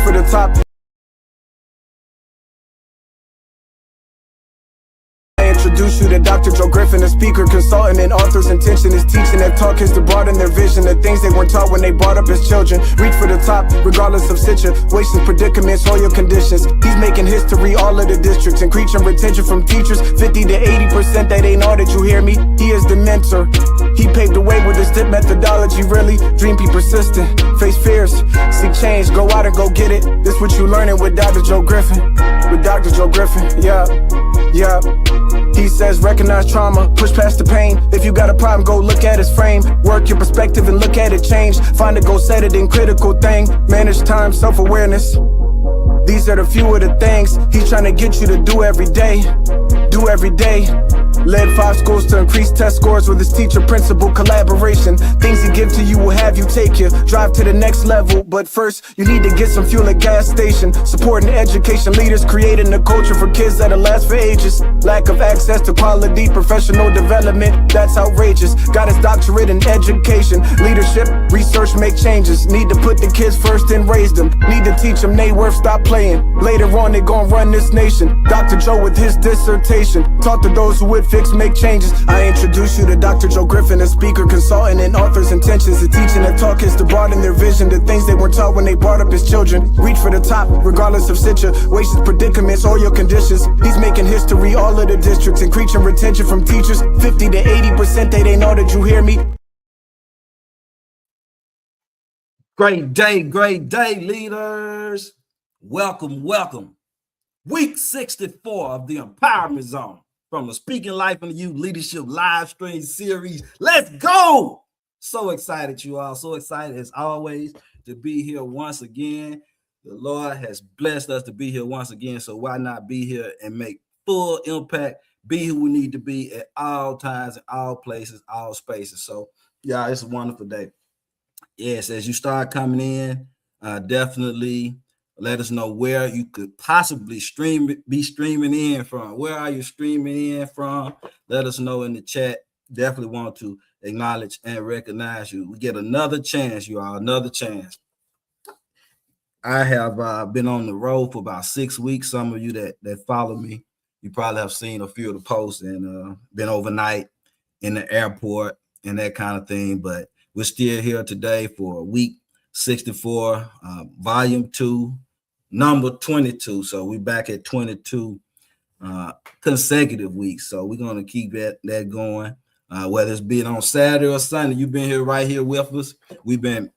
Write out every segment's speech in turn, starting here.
for the top. Introduce you to Dr. Joe Griffin, a speaker, consultant, and author's intention is teaching that talk is to broaden their vision, the things they weren't taught when they brought up as children. Reach for the top, regardless of situations, predicaments, or your conditions. He's making history all of the districts, increasing retention from teachers, 50 to 80% that ain't all that you hear me. He is the mentor. He paved the way with his STIP methodology, really. Dream, be persistent, face fears, seek change, go out and go get it. This what you learning with Dr. Joe Griffin. With Dr. Joe Griffin, yeah. He says recognize trauma, push past the pain. If you got a problem, go look at his frame. Work your perspective and look at it change. Find a goal, set it in critical thing. Manage time, self-awareness. These are the few of the things he's trying to get you to do every day. Do every day. Led 5 schools to increase test scores with his teacher principal collaboration. Things he give to you will have you take you drive to the next level. But first, you need to get some fuel at gas station. Supporting education leaders, creating a culture for kids that'll last for ages. Lack of access to quality professional development, that's outrageous. Got his doctorate in education, leadership, research, make changes. Need to put the kids first and raise them. Need to teach them they worth, stop playing. Later on, they gon' run this nation. Dr. Joe with his dissertation taught to those who would fix, make changes. I introduce you to Dr. Joe Griffin, a speaker, consultant, and author's intentions. The teaching and talk is to broaden their vision, the things they weren't taught when they brought up as children. Reach for the top, regardless of situations, predicaments, or your conditions. He's making history all of the districts, increasing retention from teachers, 50 to 80% they ain't know that you hear me. Great day, leaders. Welcome. Week 64 of the Empowerment Zone from the Speaking Life into You Leadership Livestream Series. Let's go! So excited, you all. So excited as always to be here once again. The Lord has blessed us to be here once again, so why not be here and make full impact, be who we need to be at all times, in all places, all spaces. So, yeah, it's a wonderful day. Yes, as you start coming in, definitely let us know where you could possibly be streaming in from. Where are you streaming in from? Let us know in the chat. Definitely want to acknowledge and recognize you. We get another chance, you all, another chance. I have been on the road for about 6 weeks. Some of you that follow me, you probably have seen a few of the posts and been overnight in the airport and that kind of thing. But we're still here today for week 64, volume 2, number 22. So we're back at 22 consecutive weeks. So we're going to keep that going. Whether it's being on Saturday or Sunday, you've been here right here with us. We've been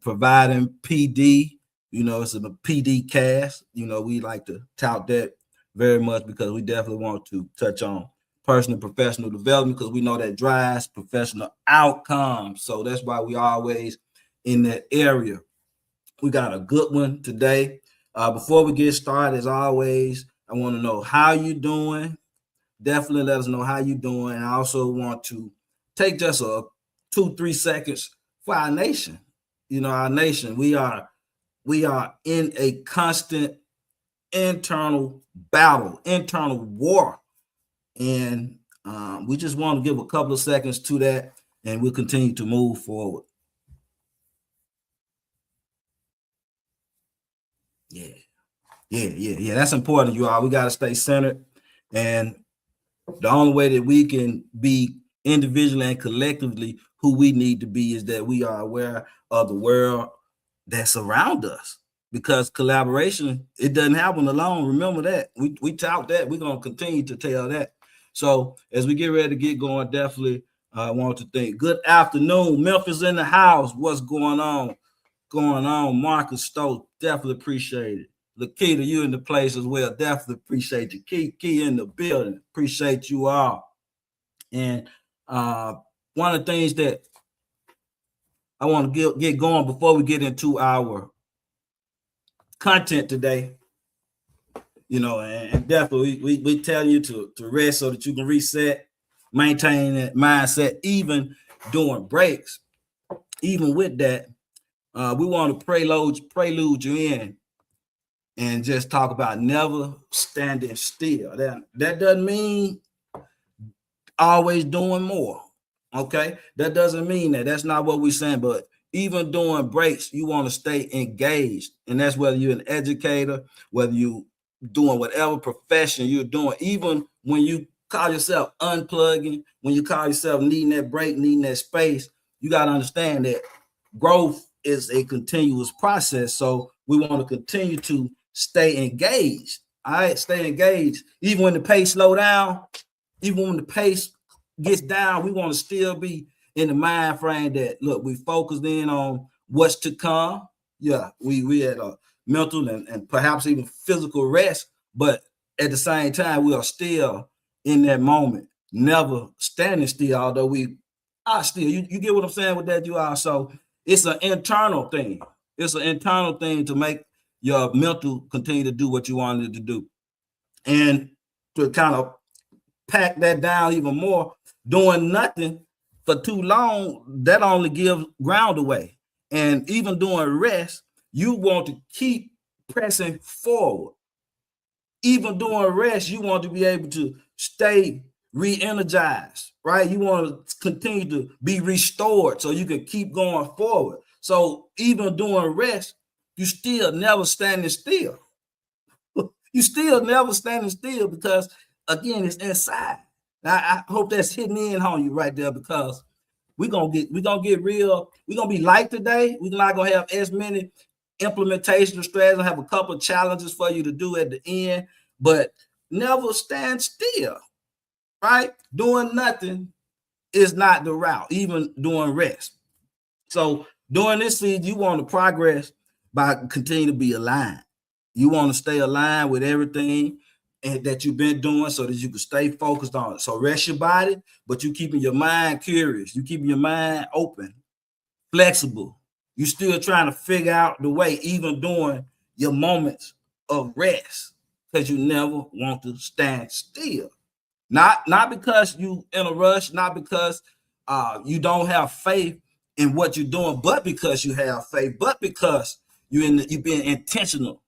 providing PD. You know, it's a PD cast. You know, we like to tout that very much because we definitely want to touch on personal and professional development because we know that drives professional outcomes. So that's why we always in that area. We got a good one today. Before we get started, as always, I want to know how you doing. Definitely let us know how you doing. I also want to take just 2-3 seconds for our nation. You know, our nation, we are in a constant internal battle, internal war. And we just want to give a couple of seconds to that, and we'll continue to move forward. Yeah. That's important, you all. We got to stay centered. And the only way that we can be individually and collectively who we need to be is that we are aware of the world that's around us. Because collaboration, it doesn't happen alone. Remember that. We tout that. We're going to continue to tell that. So as we get ready to get going, definitely I want to think. Good afternoon. Memphis in the house. What's going on? Marcus Stokes, definitely appreciate it. Lakita, you in the place as well. Definitely appreciate you. Key in the building. Appreciate you all. And one of the things that I want to get going before we get into our content today, you know, and definitely we tell you to rest so that you can reset, maintain that mindset, even during breaks. Even with that, we want to prelude you in and just talk about never standing still. That doesn't mean always doing more. Okay, that doesn't mean that. That's not what we're saying. But even during breaks, you want to stay engaged. And that's whether you're an educator, whether you doing whatever profession you're doing, even when you call yourself unplugging, when you call yourself needing that break, needing that space, you got to understand that growth is a continuous process. So we want to continue to stay engaged. All right, stay engaged. Even when the pace slow down, even when the pace gets down, we want to still be in the mind frame that, look, we focused in on what's to come. Yeah, we had a mental and perhaps even physical rest, but at the same time, we are still in that moment, never standing still, although we are still. You get what I'm saying with that, you are. So it's an internal thing. It's an internal thing to make your mental continue to do what you wanted to do. And to kind of pack that down even more, doing nothing for too long, that only gives ground away. And even during rest, you want to keep pressing forward. Even during rest, you want to be able to stay re-energized, right? You want to continue to be restored so you can keep going forward. So even during rest, you still never standing still. You still never standing still because, again, it's inside. Now, I hope that's hitting in on you right there, because we're gonna get real. We're gonna be light today. We're not gonna have as many implementation strategies. I have a couple of challenges for you to do at the end, but never stand still, right? Doing nothing is not the route, even doing rest. So during this season, you want to progress by continuing to be aligned. You want to stay aligned with everything and that you've been doing so that you can stay focused on it. So rest your body, but you keeping your mind curious. You keeping your mind open, flexible. You still trying to figure out the way, even during your moments of rest, because you never want to stand still. Not because you in a rush, not because you don't have faith in what you're doing, but because you have faith, but because you've been intentional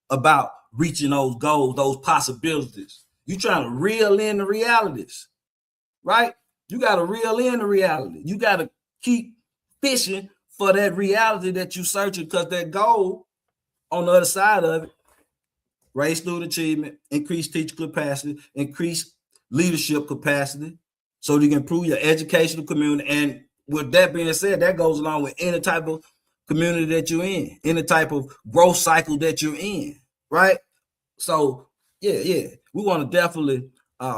about reaching those goals, those possibilities. You trying to reel in the realities, right? You got to reel in the reality. You got to keep fishing for that reality that you're searching, because that goal on the other side of it, raise student achievement, increase teacher capacity, increase leadership capacity, so you can improve your educational community. And with that being said, that goes along with any type of community that you're in, any type of growth cycle that you're in, right? So yeah, we want to definitely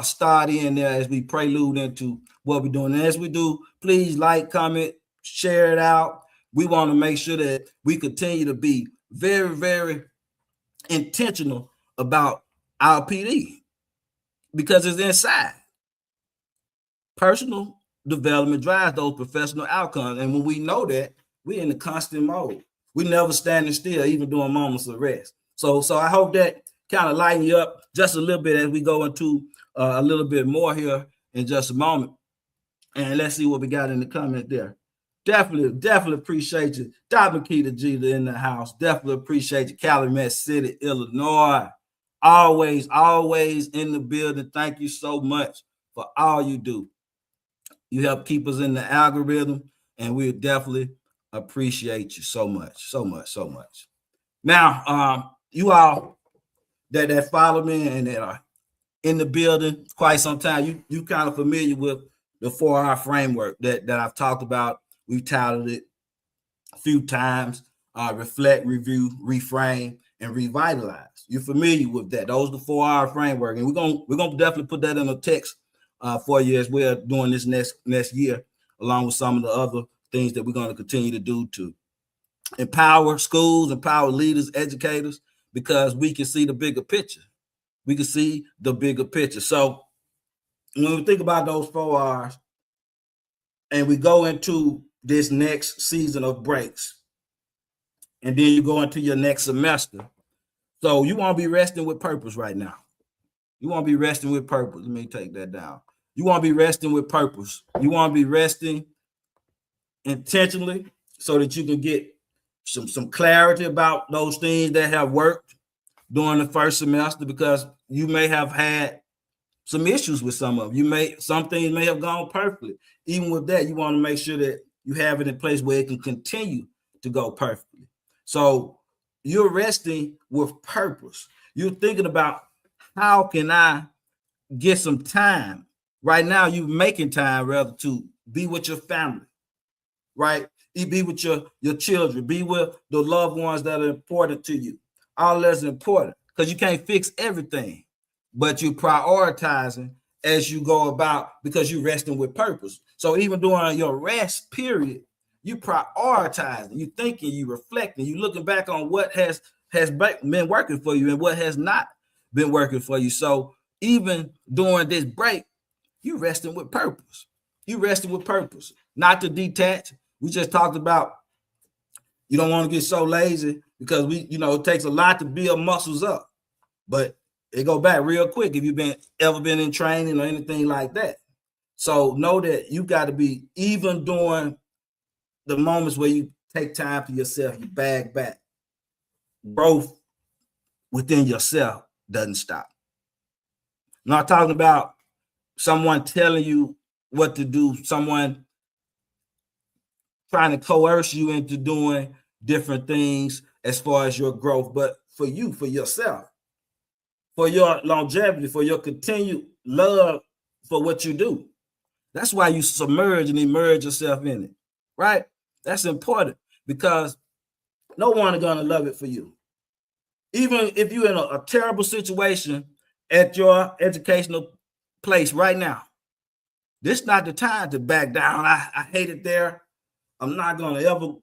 start in there as we prelude into what we're doing. And as we do, please like, comment, share it out. We want to make sure that we continue to be very, very intentional about our PD, because it's inside. Personal development drives those professional outcomes. And when we know that, we're in the constant mode. We never standing still, even during moments of rest. So I hope that kind of lighten you up just a little bit as we go into a little bit more here in just a moment. And let's see what we got in the comment there. Definitely appreciate you. Dr. Makita Jeter in the house. Definitely appreciate you. Calumet City, Illinois. Always in the building. Thank you so much for all you do. You help keep us in the algorithm, and we definitely appreciate you so much. Now, you all that follow me and that are in the building quite some time, you kind of familiar with the 4R framework that I've talked about. We've titled it a few times: reflect, review, reframe, and revitalize. You're familiar with that. Those are the 4R framework, and we're gonna definitely put that in a text for you as we're doing this next year, along with some of the other things that we're going to continue to do to empower schools, empower leaders, educators, because we can see the bigger picture. We can see the bigger picture. So when we think about those 4 R's and we go into this next season of breaks, and then you go into your next semester, so you want to be resting with purpose right now. You want to be resting with purpose. Let me take that down. You want to be resting with purpose. You want to be resting intentionally so that you can get some clarity about those things that have worked during the first semester, because you may have had some issues with some of them. Some things may have gone perfectly. Even with that, you want to make sure that you have it in place where it can continue to go perfectly. So you're resting with purpose. You're thinking about, how can I get some time? Right now, you're making time rather to be with your family, right? Be with your children, be with the loved ones that are important to you. All that's important, because you can't fix everything, but you're prioritizing as you go about, because you're resting with purpose. So even during your rest period, you prioritizing, you thinking, you reflecting, you looking back on what has been working for you and what has not been working for you. So even during this break, you resting with purpose. You resting with purpose, not to detach. We just talked about, you don't want to get so lazy, because it takes a lot to build muscles up, but it go back real quick if you've ever been in training or anything like that. So know that you got to be, even during the moments where you take time for yourself, you bag back. Growth within yourself doesn't stop. I'm not talking about someone telling you what to do, someone trying to coerce you into doing different things as far as your growth, but for you, for yourself, for your longevity, for your continued love for what you do. That's why you submerge and immerse yourself in it, right? That's important, because no one is going to love it for you. Even if you're in a terrible situation at your educational place right now, this is not the time to back down. I hate it there. I'm not going to ever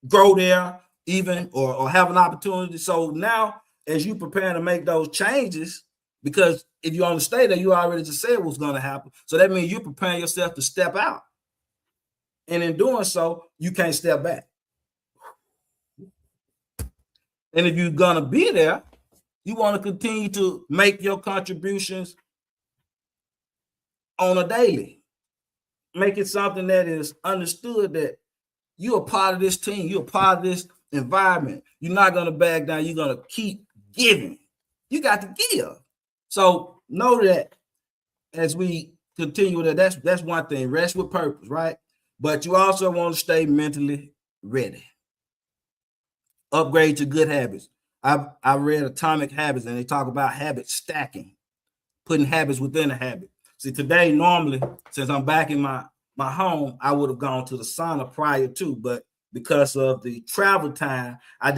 grow there even, or have an opportunity. So now, as you prepare to make those changes, because if you're on the stay there, you already just said what's going to happen. So that means you're preparing yourself to step out. And in doing so, you can't step back. And if you're going to be there, you want to continue to make your contributions on a daily. Make it something that is understood that you're a part of this team. You're a part of this environment. You're not going to back down. You're going to keep giving. You got to give. So know that as we continue with that, that's one thing. Rest with purpose, right? But you also want to stay mentally ready. Upgrade to good habits. I read Atomic Habits, and they talk about habit stacking, putting habits within a habit. See, today, normally, since I'm back in my home, I would have gone to the sauna prior to, but because of the travel time, I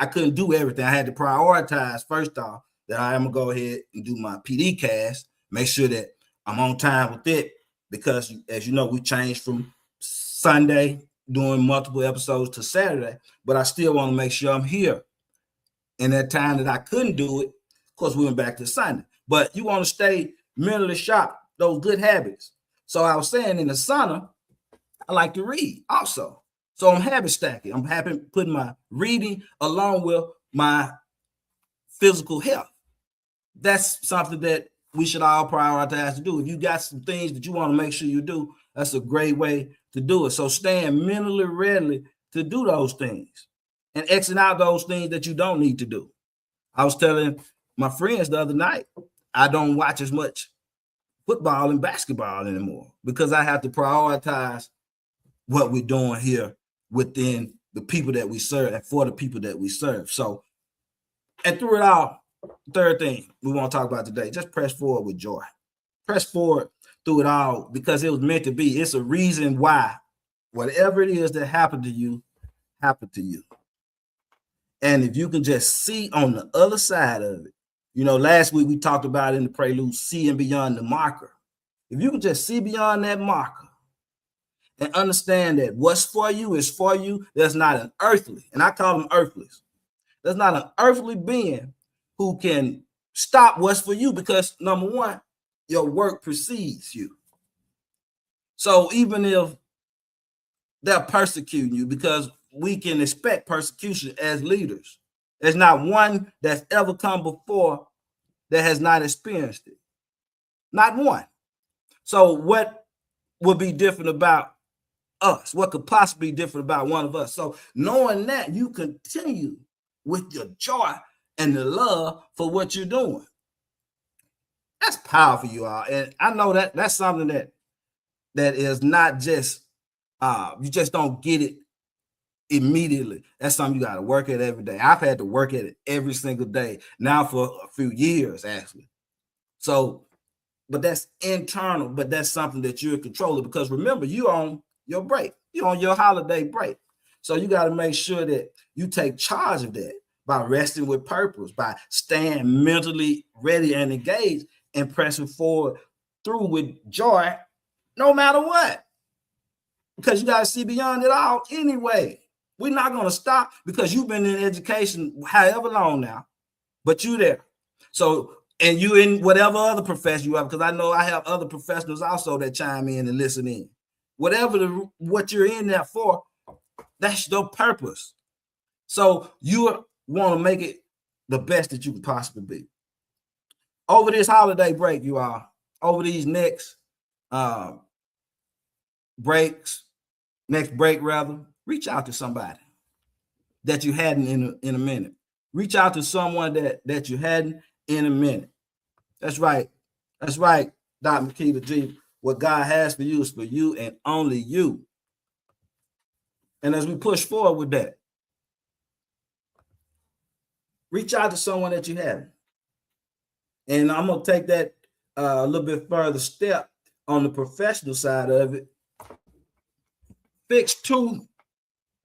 couldn't do everything. I had to prioritize, first off, that I am gonna go ahead and do my PD cast, make sure that I'm on time with it, because as you know, we changed from Sunday doing multiple episodes to Saturday, but I still want to make sure I'm here. In that time that I couldn't do it, of course, we went back to Sunday. But you want to stay mentally sharp, those good habits. So I was saying, in the sauna, I like to read also. So I'm habit stacking. I'm happy putting my reading along with my physical health. That's something that we should all prioritize to do. If you got some things that you want to make sure you do, that's a great way to do it. So staying mentally ready to do those things, and exit out those things that you don't need to do. I was telling my friends the other night, I don't watch as much football and basketball anymore, because I have to prioritize what we're doing here within the people that we serve and for the people that we serve. So, and through it all, third thing we want to talk about today, just press forward with joy. Press forward through it all, because it was meant to be. It's a reason why whatever it is that happened to you, happened to you. And if you can just see on the other side of it, last week we talked about in the prelude, seeing beyond the marker. If you can just see beyond that marker and understand that what's for you is for you, there's not an earthly, and I call them earthlies, there's not an earthly being who can stop what's for you, because number one, your work precedes you. So even if they're persecuting you, because we can expect persecution as leaders. There's not one that's ever come before that has not experienced it. Not one. So what would be different about us? What could possibly be different about one of us? So knowing that, you continue with your joy and the love for what you're doing. That's powerful, you all. And I know that that's something that is not just You just don't get it immediately. That's something you got to work at every day. I've had to work at it every single day now for a few years, actually. So, but that's internal, but that's something that you're controlling, because remember, you're on your break, you're on your holiday break. So you got to make sure that you take charge of that by resting with purpose, by staying mentally ready and engaged and pressing forward through with joy, no matter what. Because you got to see beyond it all anyway. We're not going to stop because you've been in education however long now, but you there. So, and you in whatever other profession you have, because I know I have other professionals also that chime in and listen in. Whatever what you're in there for, that's your purpose. So you want to make it the best that you could possibly be. Over this holiday break, you are over these next next break rather, reach out to somebody that you hadn't in a minute. Reach out to someone that you hadn't in a minute. That's right. That's right, Dr. Makita G. What God has for you is for you and only you. And as we push forward with that, reach out to someone that you haven't. And I'm going to take that a little bit further step on the professional side of it. Fix 2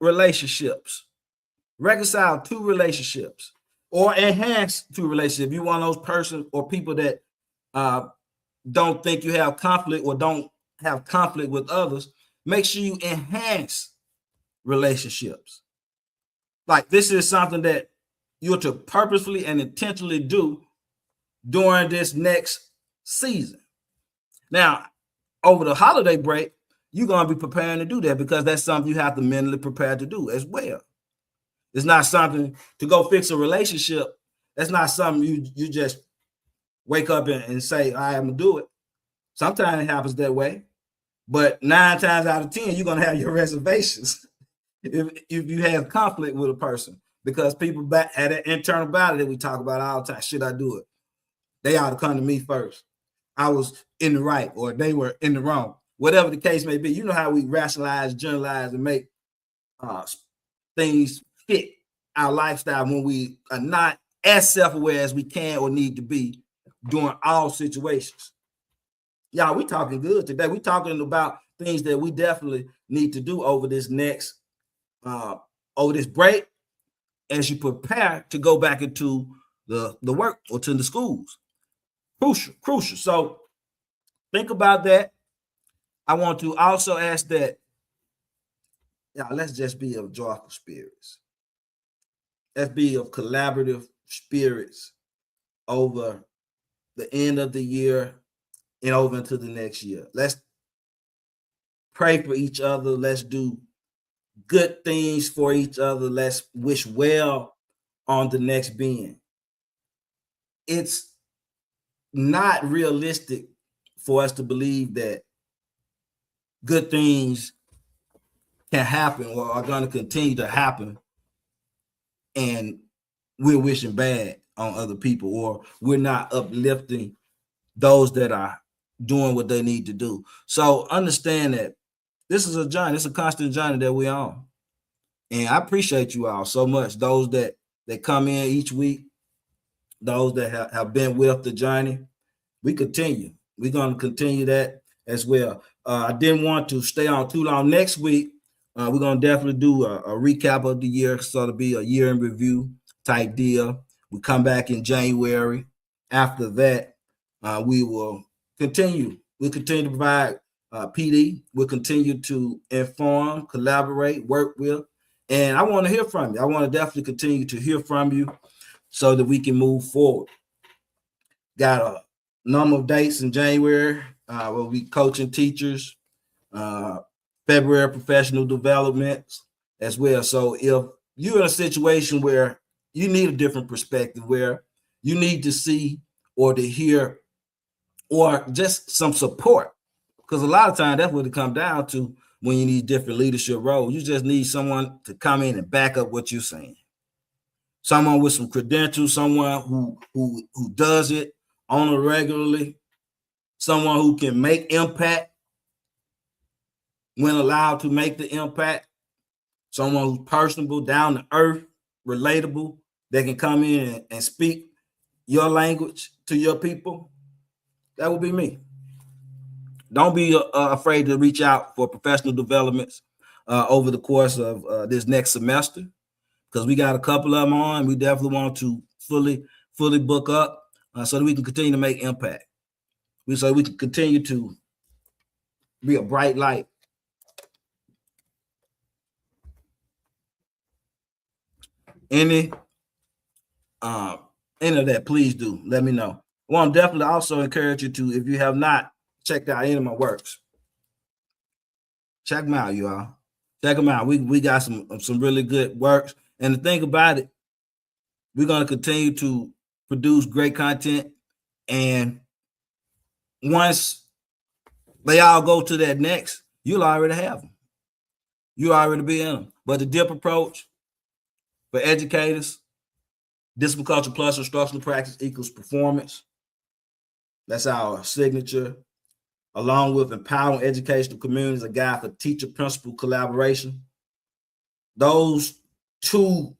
relationships. Reconcile 2 relationships, or enhance 2 relationships. You want those person or people that don't think you have conflict or don't have conflict with others, make sure you enhance relationships. Like this is something that you're to purposefully and intentionally do during this next season. Now, over the holiday break, you're going to be preparing to do that because that's something you have to mentally prepare to do as well. It's not something to go fix a relationship. That's not something you just wake up and say, I'm going to do it. Sometimes it happens that way. But 9 times out of 10, you're going to have your reservations if you have conflict with a person, because people back at that internal battle that we talk about all the time. Should I do it? They ought to come to me first. I was in the right or they were in the wrong. Whatever the case may be, you know how we rationalize, generalize, and make things fit our lifestyle when we are not as self-aware as we can or need to be during all situations. Y'all, we talking good today. We talking about things that we definitely need to do over this next, over this break, as you prepare to go back into the work or to the schools. Crucial. So think about that. I want to also ask that, let's just be of joyful spirits. Let's be of collaborative spirits over the end of the year and over into the next year. Let's pray for each other. Let's do good things for each other. Let's wish well on the next being. It's not realistic for us to believe that good things can happen or are going to continue to happen and we're wishing bad on other people, or we're not uplifting those that are doing what they need to do. So understand that this is a journey. It's a constant journey that we're on. And I appreciate you all so much. Those that come in each week, those that have been with the journey, we continue. We're going to continue that as well. I didn't want to stay on too long. Next week, we're going to definitely do a recap of the year. So it'll be a year in review type deal. We come back in January. After that, we will continue. We'll continue to provide PD. We'll continue to inform, collaborate, work with. And I want to hear from you. I want to definitely continue to hear from you so that we can move forward. Got a number of dates in January. We'll be coaching teachers, February professional developments as well. So if you're in a situation where you need a different perspective, where you need to see or to hear or just some support, because a lot of times that's what it comes down to when you need different leadership roles. You just need someone to come in and back up what you're saying. Someone with some credentials, someone who does it on a regularly, someone who can make impact when allowed to make the impact, someone who's personable, down to earth, relatable, that can come in and speak your language to your people, that would be me. Don't be afraid to reach out for professional developments over the course of this next semester, because we got a couple of them on. We definitely want to fully book up so that we can continue to make impact. So we can continue to be a bright light. Any of that, please do let me know. I want to definitely also encourage you to, if you have not checked out any of my works, check them out, you all. Check them out. We got some really good works. And the thing about it, we're going to continue to produce great content. And once they all go to that next, you'll already have them. You already be in them. But the DIP approach for educators, Discipline Culture plus instructional practice equals performance. That's our signature. Along with Empowering Educational Communities, a guide for teacher-principal collaboration. Those two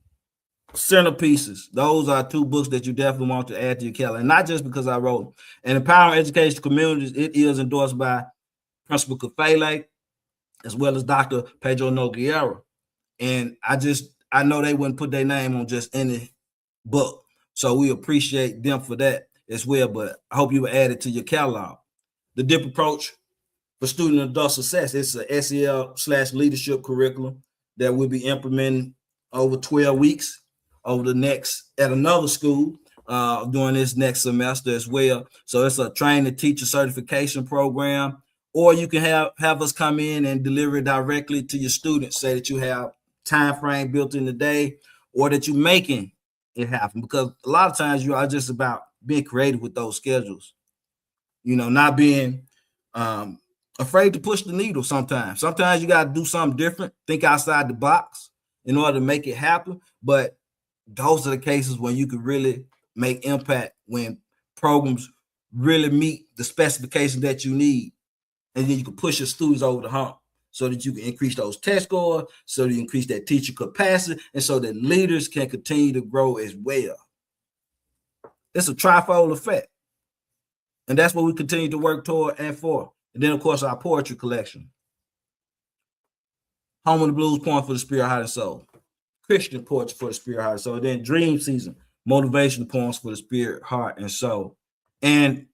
centerpieces, those are two books that you definitely want to add to your calendar. And not just because I wrote them. And Empowering Educational Communities, it is endorsed by Principal Kafele, as well as Dr. Pedro Nogueira. And I know they wouldn't put their name on just any book. So we appreciate them for that as well. But I hope you will add it to your catalog. The DIP approach for student and adult success, it's a SEL/leadership curriculum that we'll be implementing over 12 weeks over the next at another school during this next semester as well. So it's a train the teacher certification program, or you can have us come in and deliver it directly to your students. Say that you have time frame built in the day, or that you're making it happen, because a lot of times you are just about being creative with those schedules. Not being afraid to push the needle sometimes. Sometimes you got to do something different, think outside the box in order to make it happen. But those are the cases when you can really make impact, when programs really meet the specifications that you need. And then you can push your students over the hump so that you can increase those test scores, so that you increase that teacher capacity, and so that leaders can continue to grow as well. It's a trifold effect. And that's what we continue to work toward and for. And then, of course, our poetry collection. Home of the Blues, Poem for the Spirit, Heart, and Soul. Christian poetry for the Spirit, Heart, and Soul. And then Dream Season, motivational poems for the Spirit, Heart, and Soul. And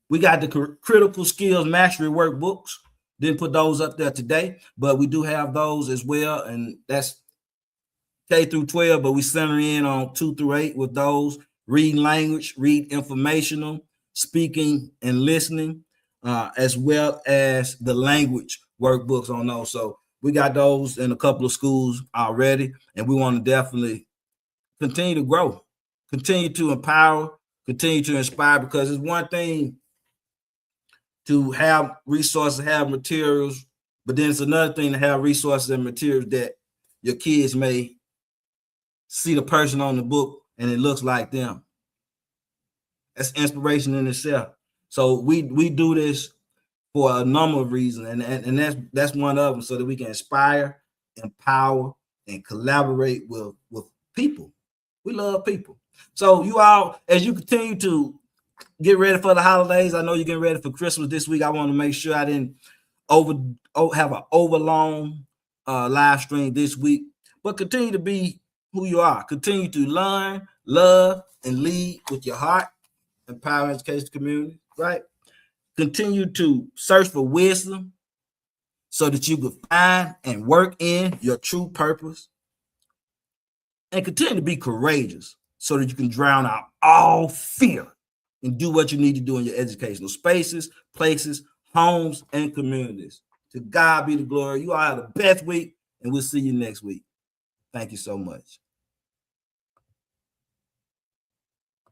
we got the critical skills mastery workbooks. Didn't put those up there today, but we do have those as well. And that's K through 12, but we center in on 2 through 8 with those. Reading language, read informational, speaking and listening, as well as the language workbooks on those. So we got those in a couple of schools already, and we want to definitely continue to grow, continue to empower, continue to inspire, because it's one thing to have resources, have materials, but then it's another thing to have resources and materials that your kids may see the person on the book and it looks like them. That's inspiration in itself. So we do this for a number of reasons, and that's one of them, so that we can inspire, empower, and collaborate with people. We love people. So you all, as you continue to get ready for the holidays, I know you're getting ready for Christmas this week. I want to make sure I didn't have an overlong live stream this week, but continue to be who you are. Continue to learn, love, and lead with your heart. Empower education community, right? Continue to search for wisdom so that you can find and work in your true purpose. And continue to be courageous so that you can drown out all fear and do what you need to do in your educational spaces, places, homes, and communities. To God be the glory. You all have the best week, and we'll see you next week. Thank you so much.